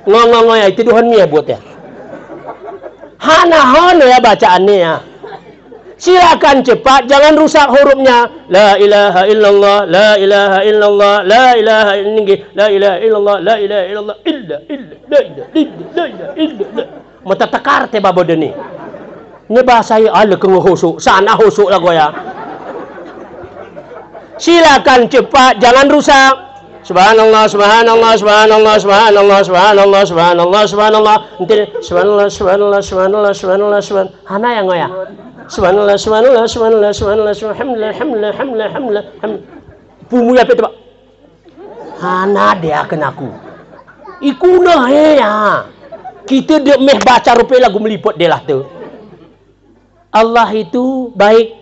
Ngomong ya itu Tuhan ya buat ya. Hana ya bacaannya ya. Silakan cepat, jangan rusak hurufnya. La ilaha illallah, la ilaha illallah, la ilaha illallah, la ilaha illallah, la ilaha illallah, illa, la ilaha illa. Mata tekar te babo deni. Ini bahasa ala keng husuk, sana husuk lah goya. Silakan cepat, jangan rusak. Subhanallah, subhanallah, subhanallah, subhanallah, subhanallah, subhanallah, subhanallah. Nanti subhanallah, subhanallah, subhanallah, subhanallah, subhanallah. Hana yang goya. Subhanallah, subhanallah, subhanallah, subhanallah, subhanallah, alhamdulillah, alhamdulillah, alhamdulillah. Pumu ya Pak. Hana dia kenaku. Ikuna ya. Kita dek meh baca rupa lagu meliput dia lah tu. Allah itu baik,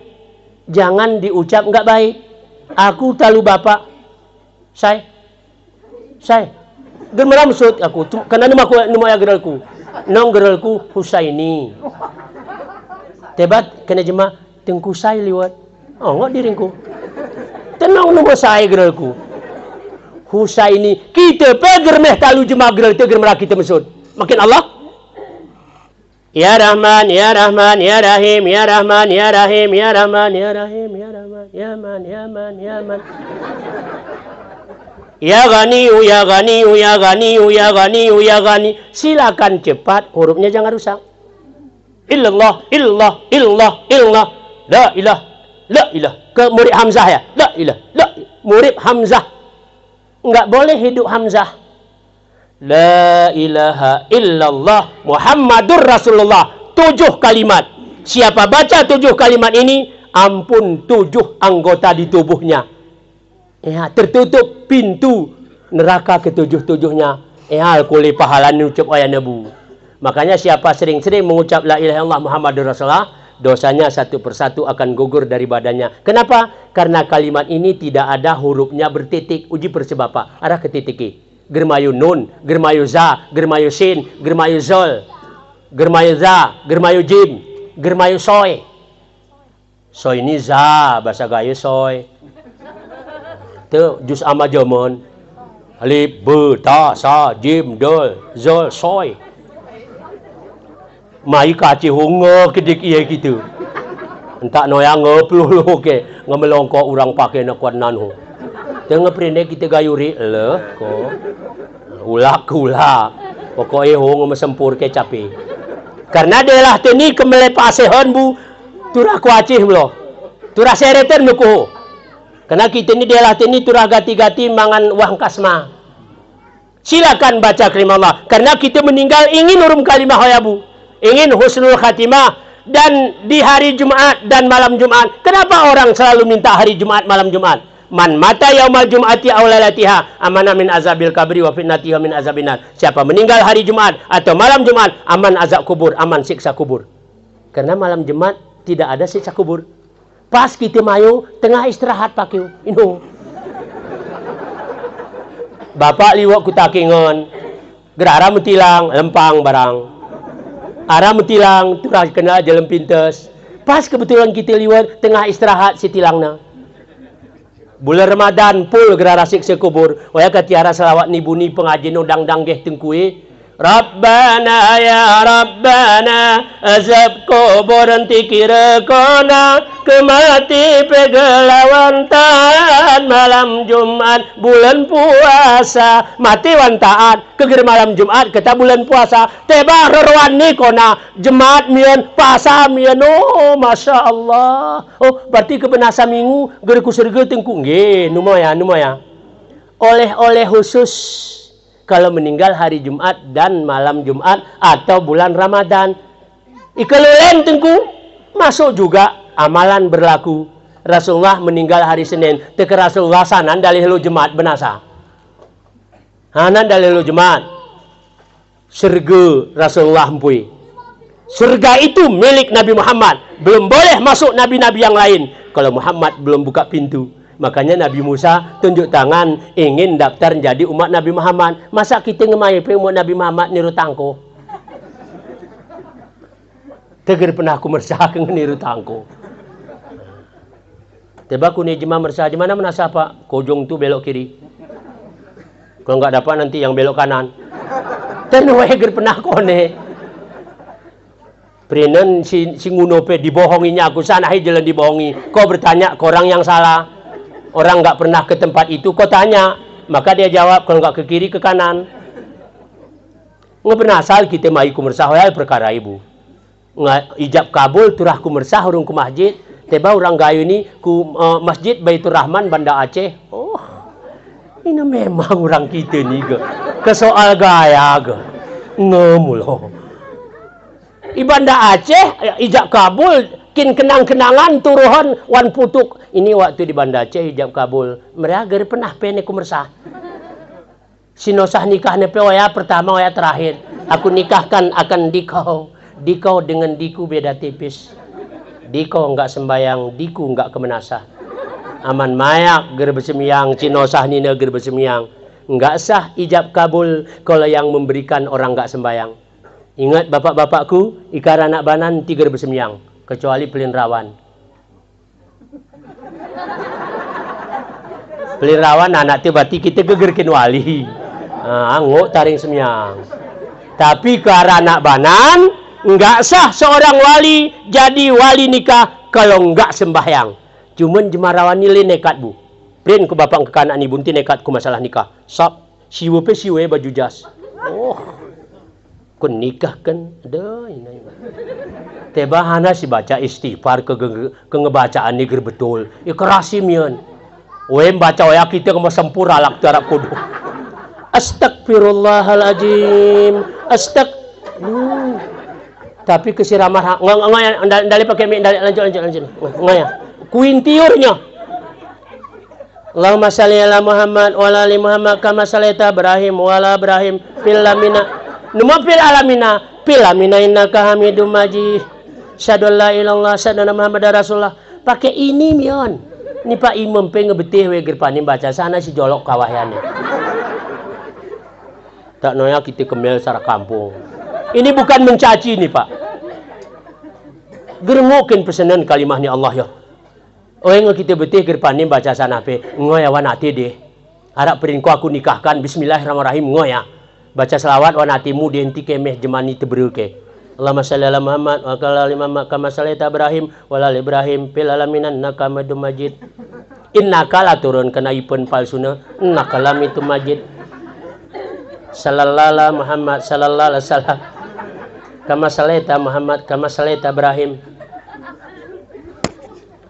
jangan diucap enggak baik. Aku talu bapak, saya, gemara maksud aku, karena nama ya geralku, nong geralku Husaini. Tebat kena jema tengku saya liwat, enggak diringku. Tenang nama saya geralku, Husaini. Kita peger meh talu jema geral itu gemara kita maksud. Makin Allah. Ya Rahman, Ya Rahman, Ya Rahim, Ya Rahman, Ya Rahim, Ya Rahman, Ya Rahim, Ya Rahman, Ya Man, Ya Man, Ya Man. Ya Ghaniyu, Ya Ghaniyu, Ya Ghaniyu, Ya Ghaniyu, Ya Ghani. Silakan cepat, hurufnya jangan rusak. Illallah, illallah, illallah, illallah. La ilah, la ilah. Ke murid Hamzah ya. La ilah, la. Murid Hamzah. Enggak boleh hidup Hamzah. La ilaha illallah Muhammadur Rasulullah. 7 kalimat. Siapa baca 7 kalimat ini, ampun 7 anggota di tubuhnya. Ya, tertutup pintu neraka ke-7-7-nya. hal kuli pahala ucap ayat Nabi. Makanya siapa sering-sering mengucap la ilaha illallah Muhammadur Rasulullah, dosanya satu persatu akan gugur dari badannya. Kenapa? Karena kalimat ini tidak ada hurufnya bertitik. Uji persebapa. Arah ke titik. Germayu nun, germayu za, germayu sin, germayu zol, germayu za, germayu jim, germayu soy. Soy ini za, bahasa Gayo soy. Itu juz amma jamon. Alif, be, ta, sa, jim, dol, zol, soy. Mai kaci hungo kedik iya gitu. Entah noya ngepluh ke ngemelongko orang pakai nakuan nanu. Tengah prinde kita gayuri leh ko. Ulak kula. Pokoknya hong mesempur ke capi. Karena delah teni kemelepasehan bu. Turah kuacih lo. Turah sereten nuku. Karena kita ini delah teni turah gati-gati mangan wang kasma. Silakan baca kalimah Allah. Karena kita meninggal ingin urum kalimah hoyabu. Ingin husnul khatimah. Dan di hari Jumat dan malam Jumat. Kenapa orang selalu minta hari Jumat, malam Jumat? Man mata yaumal jum'ati aw lailatiha amana min azabil kabri wa fitnatiha min azabinar. Siapa meninggal hari Jumat atau malam Jumat, aman azab kubur, aman siksa kubur. Karena malam Jumat tidak ada siksa kubur. Pas kita mayu tengah istirahat pakiu. Inu. Bapak liwak kutakingon. Gerara mutilang lempang barang. Ara mutilang turah kena jalan pintes. Pas kebetulan kita liwat tengah istirahat si tilangna. Bulan Ramadan pul gerara siksa kubur. Waya katiara selawat ni bunyi pengajian udang-dang geh tengkui. Rabbana ya Rabbana azab kubur nanti kira kona kemati pegelawantan malam Jumat bulan puasa mati wantaat keger malam Jumat kita bulan puasa teba rorwan ni kona jemaat mian puasa mian. Oh Masya Allah. Oh berarti kebenasa minggu geriku surga tengku nge numaya oleh khusus kalau meninggal hari Jumat dan malam Jumat atau bulan Ramadan. Ikalulen tengku masuk juga amalan berlaku. Rasulullah meninggal hari Senin. Teka Rasulullah sanan dalih lu Jumat benasa. Hanan dalih lu Jumat. Surga Rasulullah empui. Surga itu milik Nabi Muhammad. Belum boleh masuk nabi-nabi yang lain. Kalau Muhammad belum buka pintu. Makanya Nabi Musa tunjuk tangan ingin daftar jadi umat Nabi Muhammad. Masa kita ngemayu umat Nabi Muhammad niru tangko? Teger pernah aku mersah ke niru tangko. Tiba aku nih jemaah mersah di mana menasa pak? Kojong tu belok kiri. Kalau nggak dapat nanti yang belok kanan. Tenuweger pernah kone. Prinen si ngunope dibohonginya aku sana jalan dibohongi. Kau bertanya ke orang yang salah. Orang nggak pernah ke tempat itu, kau tanya. Maka dia jawab, kalau nggak ke kiri, ke kanan. Nggak pernah asal kita mai kumersah, ya perkara ibu. Nggak ijab kabul, turah kumersah, urung ke masjid. Tiba orang gayu ini, ku masjid Baitur Rahman, Banda Aceh. Oh, ini memang orang kita nih, ke soal gaya, ngemuloh. Di Banda Aceh, ijab kabul, kin kenang-kenangan turuhan wan putuk. Ini waktu di Banda Aceh ijab kabul. Mereka pernah pene kumersah. Sinosah nikah nepe waya pertama waya terakhir. Aku nikahkan akan dikau. Dikau dengan diku beda tipis. Dikau enggak sembayang, diku enggak kemenasah. Aman mayak ger besemiyang, cinosah nina ger besemiyang. Enggak sah ijab kabul kalau yang memberikan orang enggak sembayang. Ingat bapak-bapakku, ikar anak banan tiga besemiyang. Kecuali pelin rawan. Pelin rawan anak tu berarti kita gegerkin wali. Ngok taring semyang. Tapi ke arah anak banan, enggak sah seorang wali jadi wali nikah kalau enggak sembahyang. Cuman jemarawan nilai nekat bu. Pelin ke bapak ke kanan ibu nanti nekat ku masalah nikah. Sab, siwe pe siwe baju jas. Oh, ku nikah kan? Ada ini. Tebahana si baca istighfar ke ngebacaan niger betul. Ikerasim yun. Wem baca waya kita kema sempurna lak tarap kudu. Astagfirullahaladzim. Tapi kesiramah ndali pakai mie ndali lanjut. Ngaya. Kuintiurnya. Allahumma shalli ala Muhammad wa ala ali Muhammad kama shallaita Ibrahim wa ala Ibrahim fil lamina numa fil alamina innaka Hamidum Majid. Syahadu la ilallah syahadu Muhammad Rasulullah. Pakai ini mion. Ini Pak Imam pe ngebetih we gerpani baca sana si jolok kawahyane. Tak noya kita kemel secara kampung. Ini bukan mencaci nih Pak. Gerngokin pesanan kalimah ni Allah ya. Oh yang kita betih gerpani baca sana pe ngoya wanati deh. Harap perinku aku nikahkan bismillahirrahmanirrahim ngoya. Baca selawat wanatimu dihenti kemeh jemani teberuke. Allahumma shalli ala Muhammad wa ala ali Muhammad kama shallaita Ibrahim wa ala ali Ibrahim fil alamin innaka Hamidum Majid. Innaka la turun kana ipun palsuna innaka Hamidum Majid. Sallallahu Muhammad sallallahu alaihi wasallam kama shallaita Muhammad kama shallaita Ibrahim.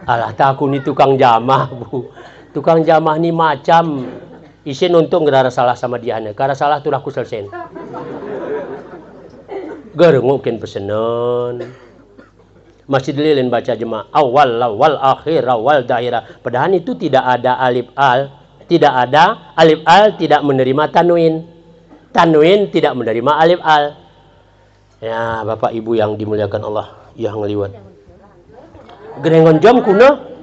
Alah aku ni tukang jamah Bu. Tukang jamah ni macam isin untung gara salah sama dia nih. Karena salah tuh aku selesai. Gerengukin pesenan. Masih lilin baca jemaah awal akhir awal daerah. Padahal itu tidak ada alif al, tidak ada alif al tidak menerima tanwin. Tanwin tidak menerima alif al. Ya, Bapak Ibu yang dimuliakan Allah, yang liwat. Gerengon jam kuno